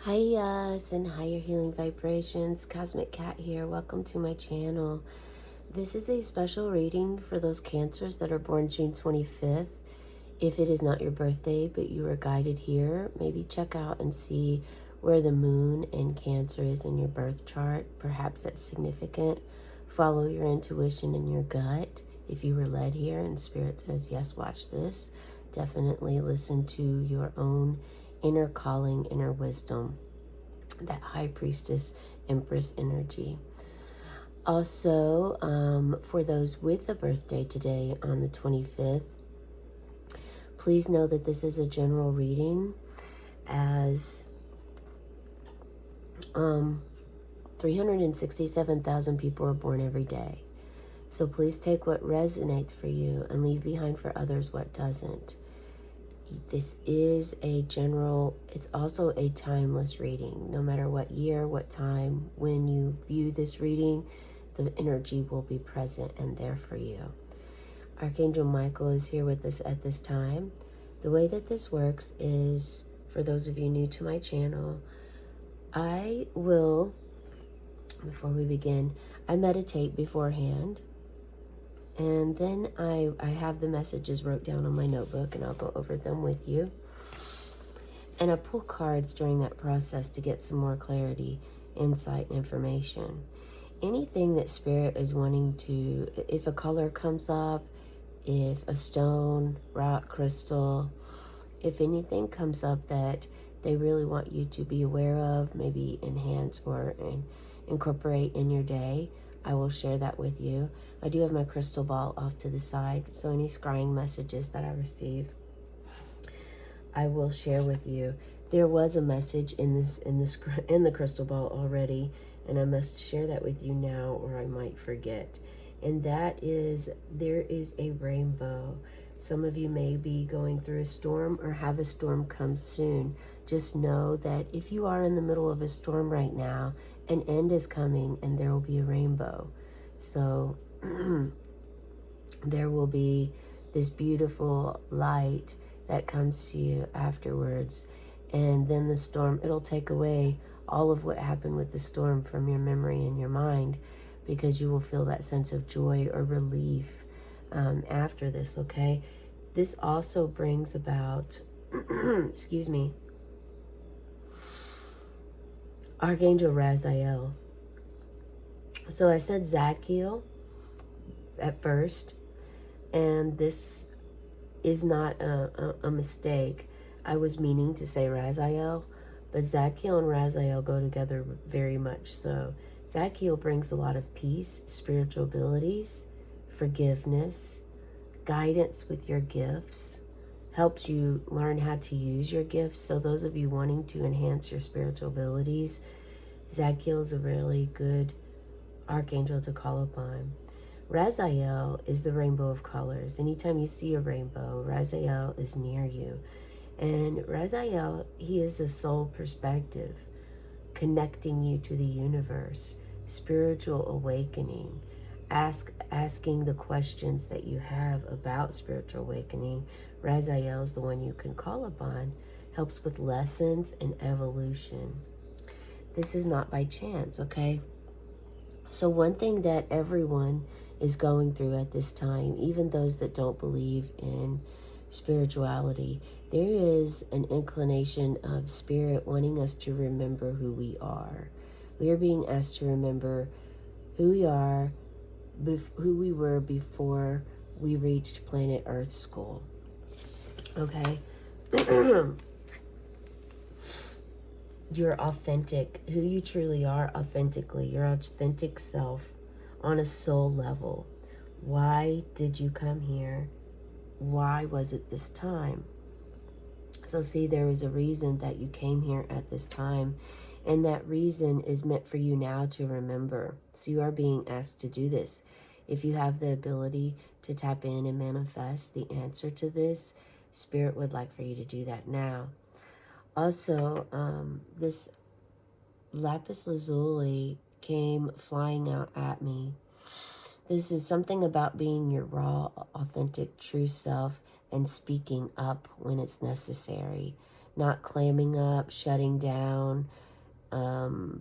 Hiya, and higher healing vibrations. Cosmic Cat here. Welcome to my channel. This is a special reading for those Cancers that are born June 25th. If it is not your birthday, but you are guided here, maybe check out and see where the moon in Cancer is in your birth chart. Perhaps that's significant. Follow your intuition and your gut. If you were led here and Spirit says, yes, watch this, definitely listen to your own inner calling, inner wisdom, that High Priestess Empress energy. Also, for those with a birthday today on the 25th, please know that this is a general reading, as 367,000 people are born every day. So please take what resonates for you and leave behind for others what doesn't. This is a general, it's also a timeless reading. No matter what year, what time, when you view this reading, the energy will be present and there for you. Archangel Michael is here with us at this time. The way that this works is, for those of you new to my channel, I will, before we begin, I meditate beforehand. And then I have the messages wrote down on my notebook, and I'll go over them with you. And I pull cards during that process to get some more clarity, insight, and information. Anything that Spirit is wanting to, if a color comes up, if a stone, rock, crystal, if anything comes up that they really want you to be aware of, maybe enhance or incorporate in your day, I will share that with you. I do have my crystal ball off to the side, so any scrying messages that I receive, I will share with you. There was a message in the crystal ball already, and I must share that with you now, or I might forget. And that is, there is a rainbow. Some of you may be going through a storm or have a storm come soon. Just know that if you are in the middle of a storm right now, an end is coming and there will be a rainbow. So there will be this beautiful light that comes to you afterwards. And then the storm, it'll take away all of what happened with the storm from your memory and your mind, because you will feel that sense of joy or relief after this, okay? This also brings about, excuse me, Archangel Raziel. So I said Zadkiel at first, and this is not a mistake. I was meaning to say Raziel, but Zadkiel and Raziel go together very much so. Zadkiel brings a lot of peace, spiritual abilities, forgiveness, guidance with your gifts, helps you learn how to use your gifts. So those of you wanting to enhance your spiritual abilities, Zadkiel is a really good archangel to call upon. Raziel is the rainbow of colors. Anytime you see a rainbow, Raziel is near you. And Raziel, he is a soul perspective, connecting you to the universe, spiritual awakening, asking the questions that you have about spiritual awakening. Raziel is the one you can call upon, helps with lessons and evolution. This is not by chance, okay? So one thing that everyone is going through at this time, even those that don't believe in spirituality, there is an inclination of Spirit wanting us to remember who we are. We are being asked to remember who we are, who we were before we reached planet Earth school. Okay? You're authentic, who you truly are authentically, your authentic self on a soul level. Why did you come here? Why was it this time? So see, there is a reason that you came here at this time, and that reason is meant for you now to remember. So you are being asked to do this. If you have the ability to tap in and manifest the answer to this, Spirit would like for you to do that now. Also, this lapis lazuli came flying out at me. This is something about being your raw, authentic, true self and speaking up when it's necessary. not clamming up, shutting down,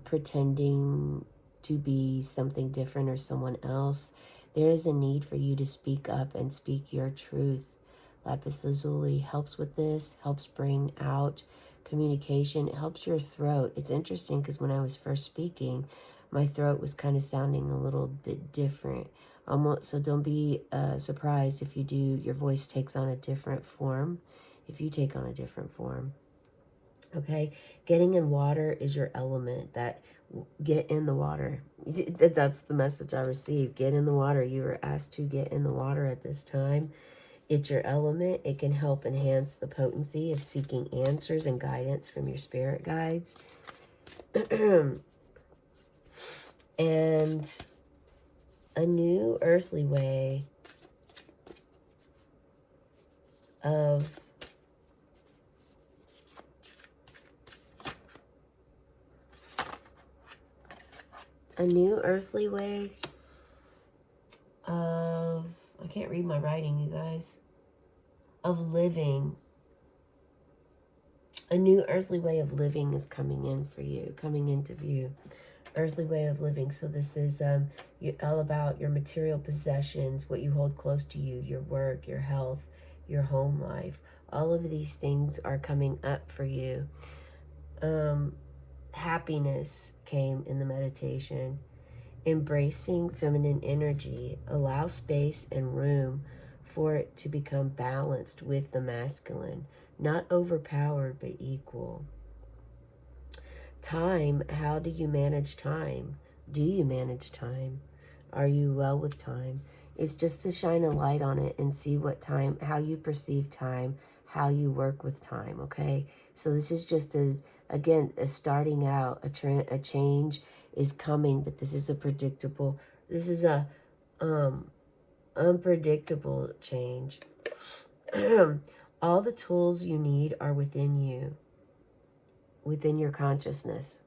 pretending to be something different or someone else. There is a need for you to speak up and speak your truth. Lapis lazuli helps with this, helps bring out communication. It helps your throat. It's interesting because when I was first speaking, my throat was kind of sounding a little bit different. So don't be surprised if you do, your voice takes on a different form, if you take on a different form. Okay, getting in water is your element. That get in the water. That's the message I received. Get in the water. You were asked to get in the water at this time. It's your element. It can help enhance the potency of seeking answers and guidance from your spirit guides. And a new earthly way of I can't read my writing, you guys, of living. A new earthly way of living is coming in for you, coming into view. Earthly way of living. So this is all about your material possessions, what you hold close to you, your work, your health, your home life. All of these things are coming up for you. Happiness came in the meditation. Embracing feminine energy, allow space and room for it to become balanced with the masculine, not overpowered but equal. Time, how do you manage time? Do you manage time? Are you well with time? It's just to shine a light on it and see what time, how you perceive time, how you work with time, okay? So this is just a starting out, a change is coming, but this is a unpredictable change. All the tools you need are within you, within your consciousness.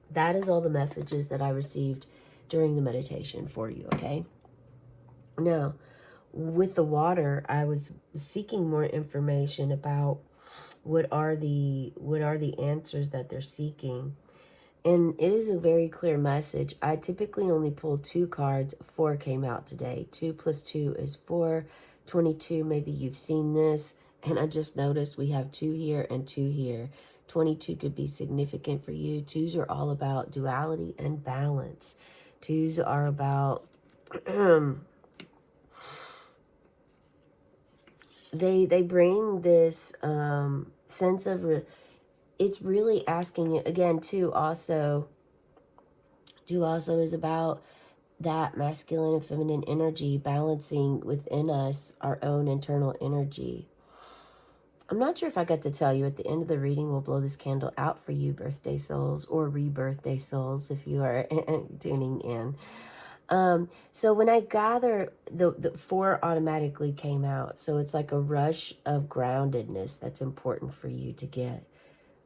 That is all the messages that I received during the meditation for you, okay? Now, with the water, I was seeking more information about what are the answers that they're seeking. And it is a very clear message. I typically only pull 2 cards. 4 came out today. 2 plus 2 is 4. 22, maybe you've seen this. And I just noticed we have 2 here and 2 here. 22 could be significant for you. 2s are all about duality and balance. 2s are about... they bring this sense of... it's really asking it again too. Also is about that masculine and feminine energy balancing within us our own internal energy. I'm not sure if I got to tell you at the end of the reading, we'll blow this candle out for you, birthday souls or rebirthday souls, if you are tuning in. So when I gather, the 4 automatically came out. So it's like a rush of groundedness that's important for you to get.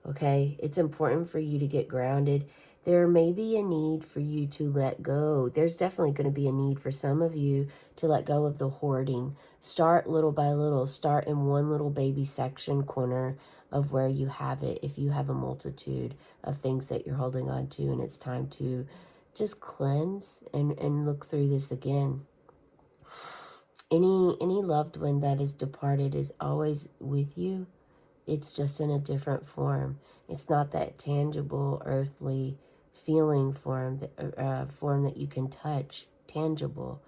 Okay, it's important for you to get grounded. There may be a need for you to let go. There's definitely going to be a need for some of you to let go of the hoarding. Start little by little. Start in one little baby section corner of where you have it. If you have a multitude of things that you're holding on to, and it's time to just cleanse and look through this again. Any loved one that is departed is always with you. It's just in a different form. It's not that tangible, earthly feeling form that you can touch, tangible,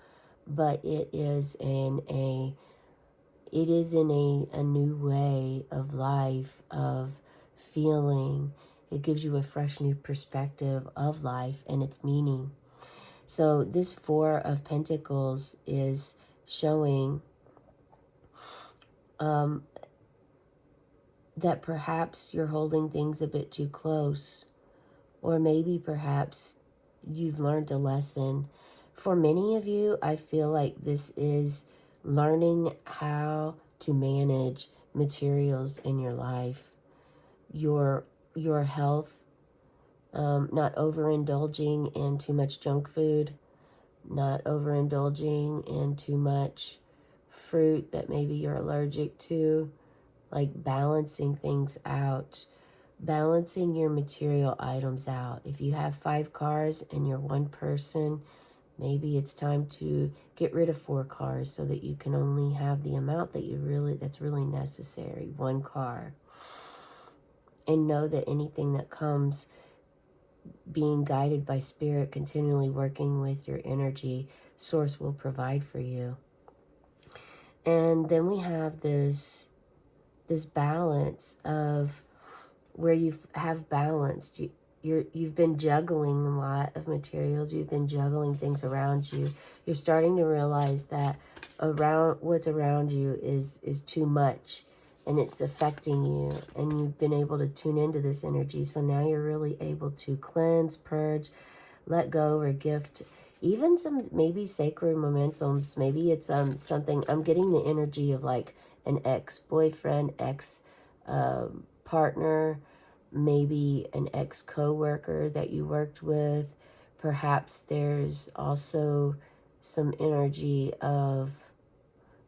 but it is in a new way of life, of feeling. It gives you a fresh new perspective of life and its meaning. So this 4 of Pentacles is showing that perhaps you're holding things a bit too close, or maybe perhaps you've learned a lesson. For many of you, I feel like this is learning how to manage materials in your life, your health, not overindulging in too much junk food, not overindulging in too much fruit that maybe you're allergic to, like balancing things out, balancing your material items out. If you have 5 cars and you're one person, maybe it's time to get rid of 4 cars so that you can only have the amount that that's really necessary, 1 car. And know that anything that comes being guided by spirit, continually working with your energy, source will provide for you. And then we have this balance of where you have balanced. You've been juggling a lot of materials. You've been juggling things around you. You're starting to realize that what's around you is too much, and it's affecting you. And you've been able to tune into this energy. So now you're really able to cleanse, purge, let go, or gift even some maybe sacred momentums. Maybe it's something. I'm getting the energy of like an ex-boyfriend, partner, maybe an ex-coworker that you worked with. Perhaps there's also some energy of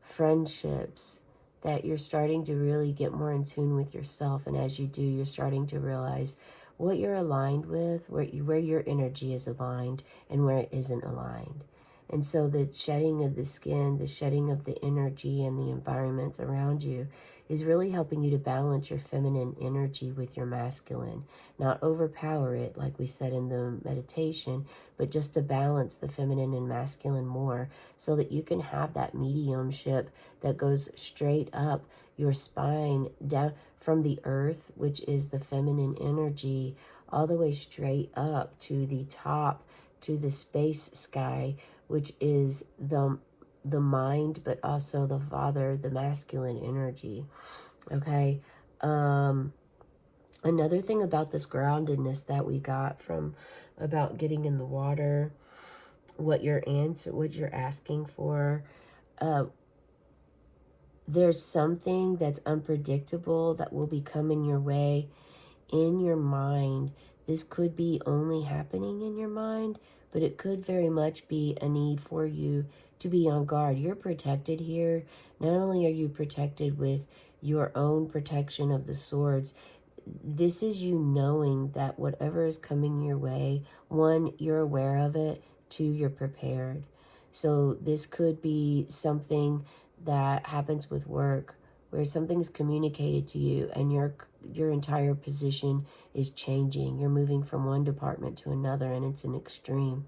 friendships that you're starting to really get more in tune with yourself. And as you do, you're starting to realize what you're aligned with, where your energy is aligned and where it isn't aligned. And so the shedding of the skin, the shedding of the energy and the environments around you is really helping you to balance your feminine energy with your masculine. Not overpower it, like we said in the meditation, but just to balance the feminine and masculine more so that you can have that mediumship that goes straight up your spine, down from the earth, which is the feminine energy, all the way straight up to the top, to the space sky, which is the mind, but also the father, the masculine energy. Okay. Another thing about this groundedness that we got from about getting in the water, what you're asking for, there's something that's unpredictable that will be coming your way in your mind. This could be only happening in your mind, but it could very much be a need for you to be on guard. You're protected here. Not only are you protected with your own protection of the swords, this is you knowing that whatever is coming your way, 1, you're aware of it, 2, you're prepared. So this could be something that happens with work where something's communicated to you and your entire position is changing. You're moving from one department to another and it's an extreme.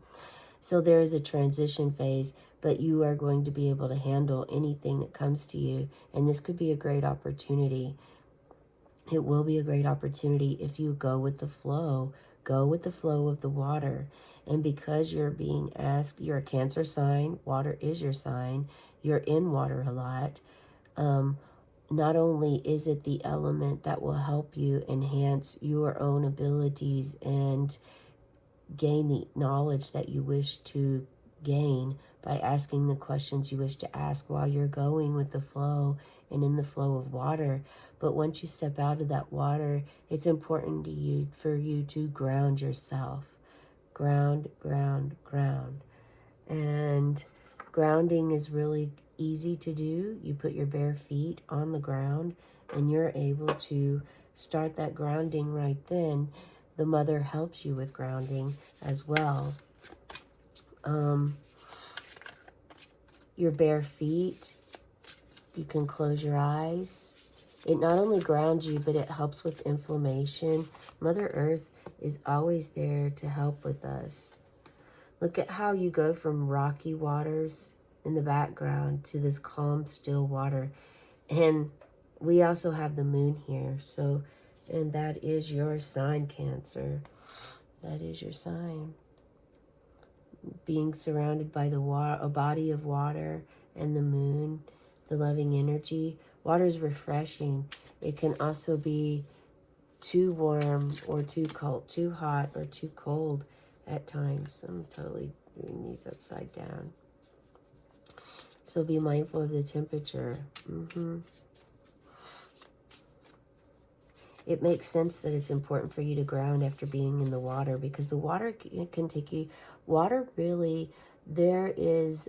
So there is a transition phase, but you are going to be able to handle anything that comes to you. And this could be a great opportunity. It will be a great opportunity if you go with the flow. Go with the flow of the water. And because you're being asked, you're a Cancer sign, water is your sign, you're in water a lot. Not only is it the element that will help you enhance your own abilities and gain the knowledge that you wish to gain by asking the questions you wish to ask while you're going with the flow and in the flow of water. But once you step out of that water, it's important for you to ground yourself. Ground, ground, ground. And grounding is really easy to do. You put your bare feet on the ground and you're able to start that grounding right then. The mother helps you with grounding as well. Your bare feet, you can close your eyes. It not only grounds you, but it helps with inflammation. Mother Earth is always there to help with us. Look at how you go from rocky waters in the background to this calm, still water. And we also have the moon here. So, and that is your sign, Cancer. That is your sign. Being surrounded by a body of water and the moon, the loving energy. Water is refreshing. It can also be too warm or too cold, too hot or too cold at times. I'm totally doing these upside down. So be mindful of the temperature. It makes sense that it's important for you to ground after being in the water, because the water can take you, water really, there is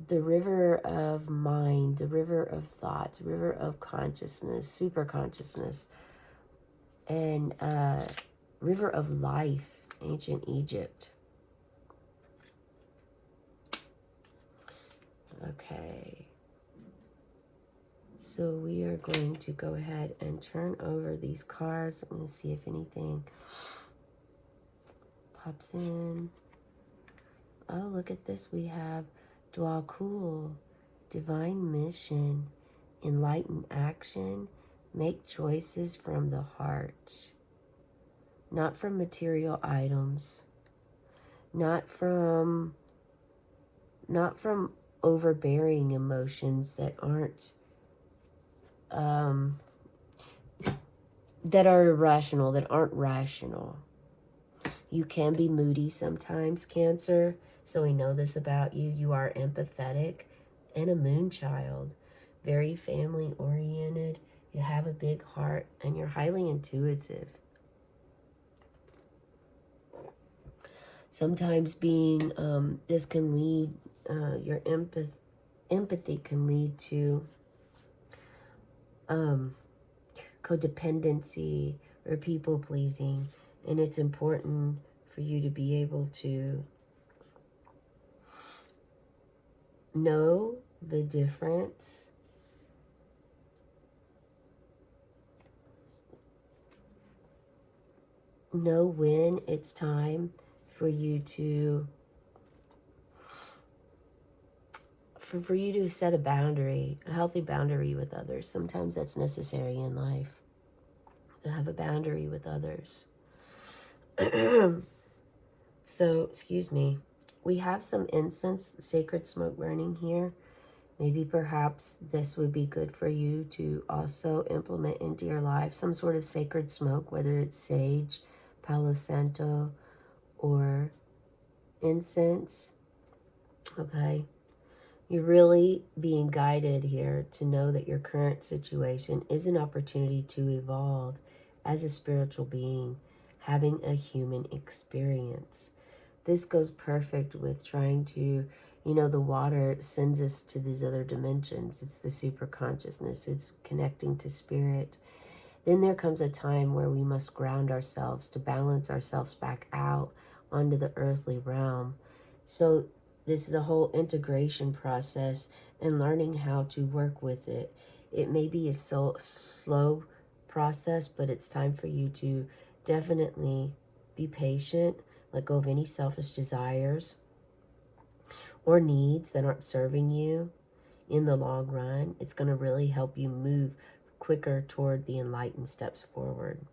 the river of mind, the river of thoughts, river of consciousness, super consciousness, and river of life, ancient Egypt. Okay. So we are going to go ahead and turn over these cards. I'm going to see if anything pops in. Oh, look at this. We have Dwakul, divine mission, enlightened action, make choices from the heart, not from material items, not from overbearing emotions that aren't that are irrational, that aren't rational. You can be moody sometimes, Cancer. So we know this about you. You are empathetic and a moon child, very family oriented. You have a big heart and you're highly intuitive. Sometimes being, this can lead, your empathy can lead to codependency or people pleasing. And it's important for you to be able to know the difference. Know when it's time for you to for you to set a boundary, a healthy boundary with others. Sometimes that's necessary in life, to have a boundary with others. So, excuse me, we have some incense, sacred smoke burning here. Maybe perhaps this would be good for you to also implement into your life, some sort of sacred smoke, whether it's sage, Palo Santo, or incense. Okay. You're really being guided here to know that your current situation is an opportunity to evolve as a spiritual being, having a human experience. This goes perfect with trying to, the water sends us to these other dimensions. It's the super consciousness. It's connecting to spirit. Then there comes a time where we must ground ourselves to balance ourselves back out onto the earthly realm. So this is a whole integration process and learning how to work with it. It may be a slow process, but it's time for you to definitely be patient, let go of any selfish desires or needs that aren't serving you in the long run. It's going to really help you move quicker toward the enlightened steps forward.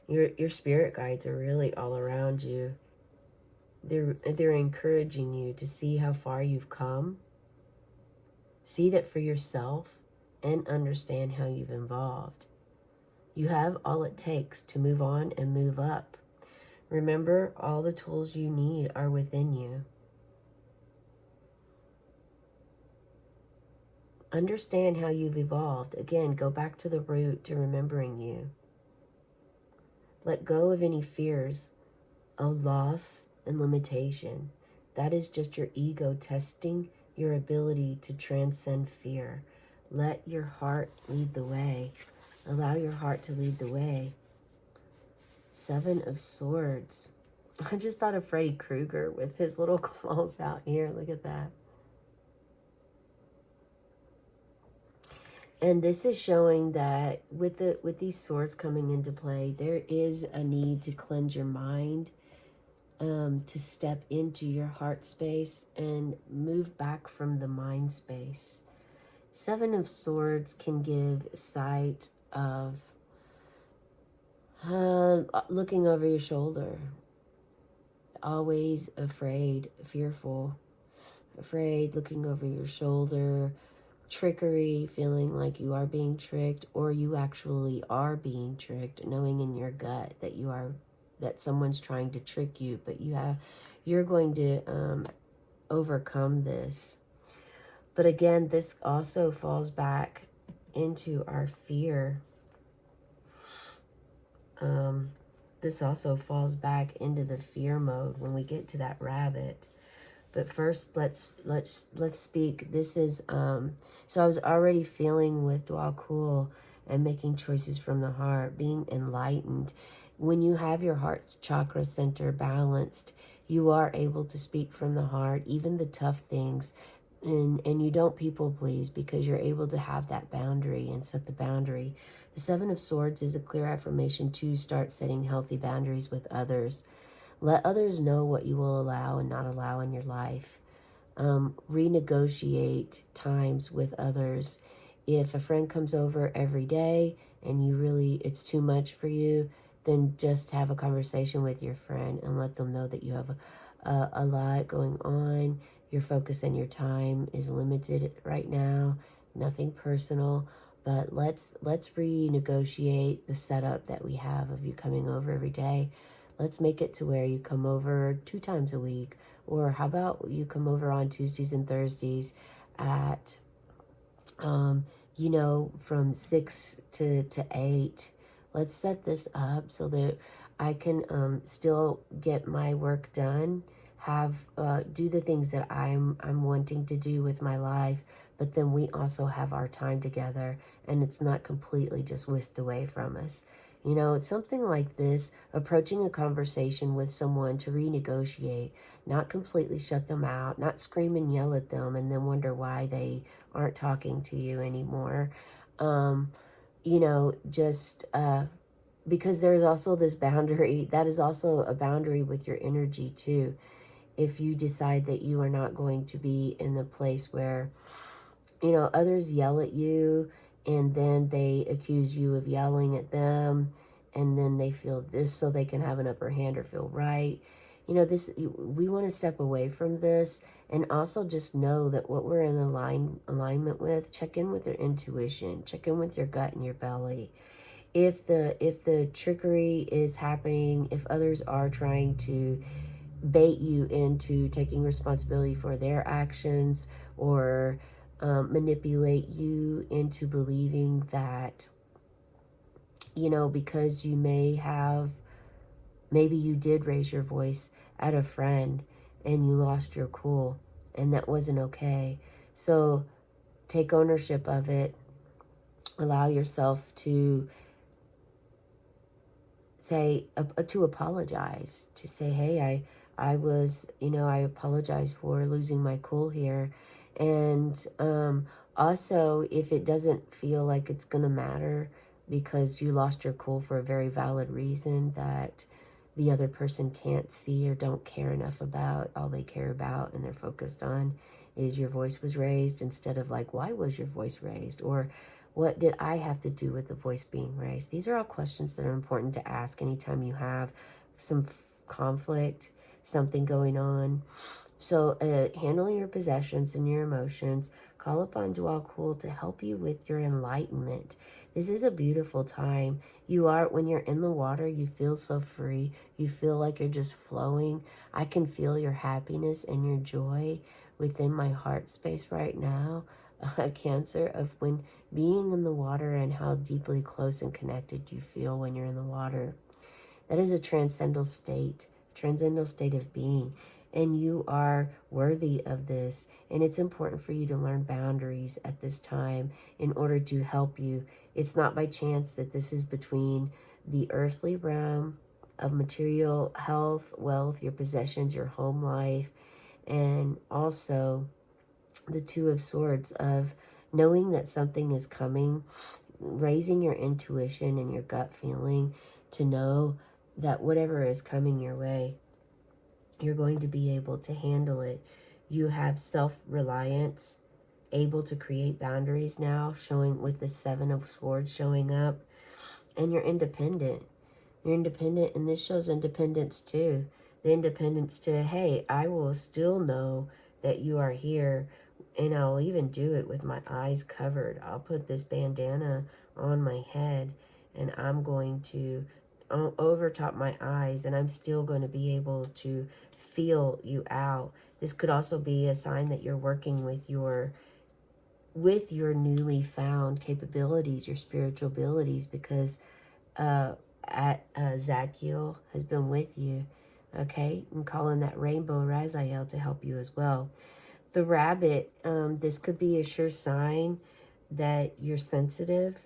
Your spirit guides are really all around you. They're encouraging you to see how far you've come. See that for yourself and understand how you've evolved. You have all it takes to move on and move up. Remember, all the tools you need are within you. Understand how you've evolved. Again, go back to the root to remembering you. Let go of any fears of loss and limitation. That is just your ego testing your ability to transcend fear. Let your heart lead the way. Allow your heart to lead the way. 7 of Swords. I just thought of Freddy Krueger with his little claws out here. Look at that. And this is showing that with these swords coming into play, there is a need to cleanse your mind, to step into your heart space and move back from the mind space. 7 of Swords can give sight of looking over your shoulder, always afraid, fearful, afraid, looking over your shoulder, trickery, feeling like you are being tricked, or you actually are being tricked, knowing in your gut that someone's trying to trick you, but you're going to overcome this. But again, this also falls back into our fear. this also falls back into the fear mode when we get to that rabbit. But first, let's speak. This is so I was already feeling with Dua Kul and making choices from the heart, being enlightened. When you have your heart's chakra center balanced, you are able to speak from the heart, even the tough things. And you don't people please because you're able to have that boundary and set the boundary. The Seven of Swords is a clear affirmation to start setting healthy boundaries with others. Let others know what you will allow and not allow in your life. Renegotiate times with others. If a friend comes over every day and it's too much for you, then just have a conversation with your friend and let them know that you have a lot going on. Your focus and your time is limited right now. Nothing personal, but let's renegotiate the setup that we have of you coming over every day. Let's make it to where you come over 2 times a week. Or how about you come over on Tuesdays and Thursdays at, from 6 to 8. Let's set this up so that I can still get my work done, do the things that I'm wanting to do with my life, but then we also have our time together and it's not completely just whisked away from us. It's something like this, approaching a conversation with someone to renegotiate, not completely shut them out, not scream and yell at them and then wonder why they aren't talking to you anymore. Because there's also this boundary, that is also a boundary with your energy too. If you decide that you are not going to be in the place where, others yell at you and then they accuse you of yelling at them and then they feel this so they can have an upper hand or feel right. We want to step away from this and also just know that what we're in alignment with, check in with your intuition, check in with your gut and your belly. If the trickery is happening, if others are trying to bait you into taking responsibility for their actions or manipulate you into believing that, because maybe you did raise your voice at a friend and you lost your cool and that wasn't okay. So take ownership of it. Allow yourself to to apologize, to say, hey, I apologize for losing my cool here. And also, if it doesn't feel like it's going to matter because you lost your cool for a very valid reason that the other person can't see or don't care enough about, all they care about and they're focused on is your voice was raised instead of like, why was your voice raised? Or what did I have to do with the voice being raised? These are all questions that are important to ask anytime you have some conflict, something going on. So handling your possessions and your emotions, call upon Dua Kul to help you with your enlightenment. This is a beautiful time. When you're in the water, you feel so free. You feel like you're just flowing. I can feel your happiness and your joy within my heart space right now. Cancer, of when being in the water and how deeply close and connected you feel when you're in the water. That is a transcendental state of being. And you are worthy of this. And it's important for you to learn boundaries at this time in order to help you. It's not by chance that this is between the earthly realm of material health, wealth, your possessions, your home life, and also the Two of Swords of knowing that something is coming, raising your intuition and your gut feeling to know that whatever is coming your way, you're going to be able to handle it. You have self-reliance, able to create boundaries now, showing with the Seven of Swords showing up, and you're independent. You're independent, and this shows independence too. The independence to, hey, I will still know that you are here, and I'll even do it with my eyes covered. I'll put this bandana on my head, and I'm going to overtop my eyes, and I'm still going to be able to feel you out. This could also be a sign that you're working with your newly found capabilities, your spiritual abilities, because Zadkiel has been with you. Okay, I'm calling that rainbow Raziel to help you as well. The rabbit, this could be a sure sign that you're sensitive.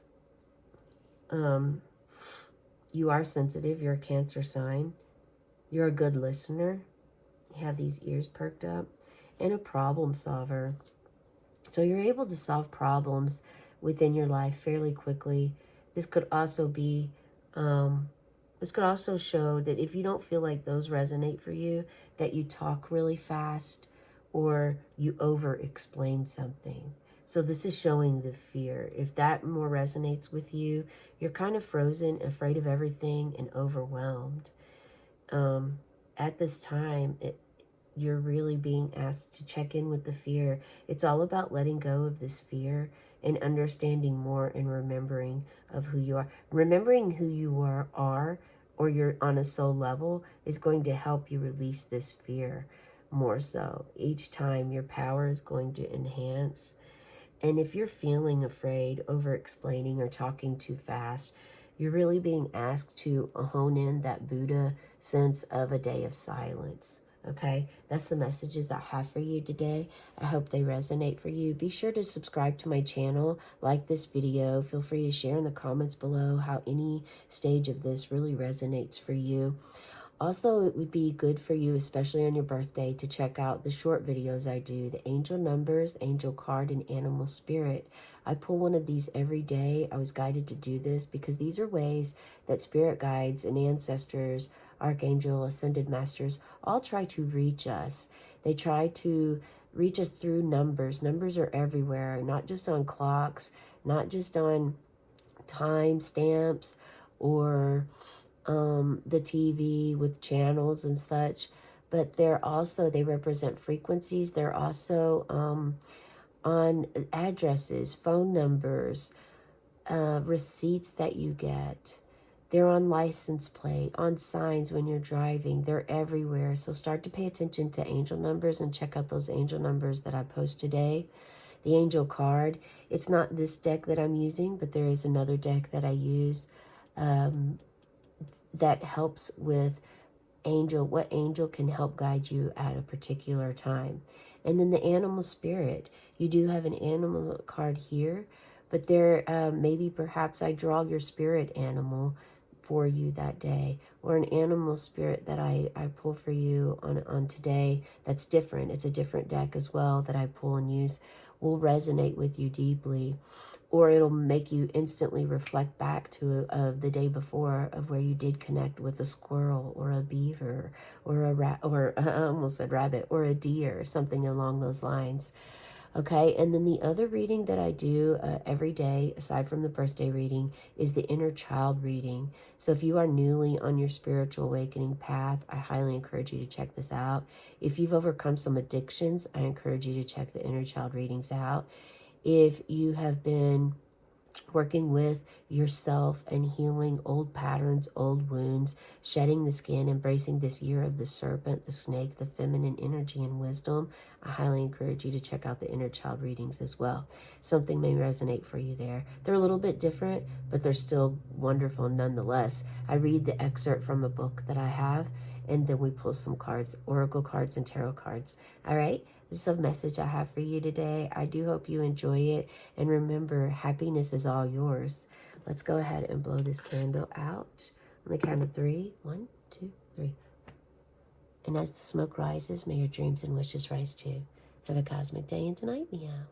You are sensitive. You're a Cancer sign. You're a good listener. You have these ears perked up. And a problem solver. So you're able to solve problems within your life fairly quickly. This could also be, this could also show that if you don't feel like those resonate for you, that you talk really fast or you over-explain something. So this is showing the fear. If that more resonates with you, you're kind of frozen, afraid of everything, and overwhelmed. At this time, you're really being asked to check in with the fear. It's all about letting go of this fear and understanding more and remembering of who you are. Remembering who you are or you're on a soul level is going to help you release this fear more so. Each time your power is going to enhance. And if you're feeling afraid, over-explaining, or talking too fast, you're really being asked to hone in that Buddha sense of a day of silence. Okay, that's the messages I have for you today. I hope they resonate for you. Be sure to subscribe to my channel, like this video. Feel free to share in the comments below how any stage of this really resonates for you. Also, it would be good for you, especially on your birthday, to check out the short videos I do, the angel numbers, angel card, and animal spirit. I pull one of these every day. I was guided to do this because these are ways that spirit guides and ancestors, archangel, ascended masters, all try to reach us. They try to reach us through numbers. Numbers are everywhere, not just on clocks, not just on time stamps or the TV with channels and such, but they represent frequencies. They're also on addresses, phone numbers, receipts that you get. They're on license plate, on signs when you're driving. They're everywhere. So start to pay attention to angel numbers and check out those angel numbers that I post today. The angel card, it's not this deck that I'm using, but there is another deck that I use that helps with what angel can help guide you at a particular time. And then the animal spirit, you do have an animal card here, but there maybe perhaps I draw your spirit animal for you that day, or an animal spirit that I pull for you on today that's different. It's a different deck as well that I pull and use, will resonate with you deeply, or it'll make you instantly reflect back to the day before of where you did connect with a squirrel or a beaver or a rat, or I almost said rabbit, or a deer, something along those lines. Okay, and then the other reading that I do every day, aside from the birthday reading, is the inner child reading. So if you are newly on your spiritual awakening path, I highly encourage you to check this out. If you've overcome some addictions, I encourage you to check the inner child readings out. If you have been working with yourself and healing old patterns, old wounds, shedding the skin, embracing this year of the serpent, the snake, the feminine energy and wisdom, I highly encourage you to check out the inner child readings as well. Something may resonate for you there. They're a little bit different, but they're still wonderful nonetheless. I read the excerpt from a book that I have, and then we pull some cards, oracle cards and tarot cards. All right? This is a message I have for you today. I do hope you enjoy it. And remember, happiness is all yours. Let's go ahead and blow this candle out on the count of 3. 1, 2, 3. And as the smoke rises, may your dreams and wishes rise too. Have a cosmic day and tonight, meow.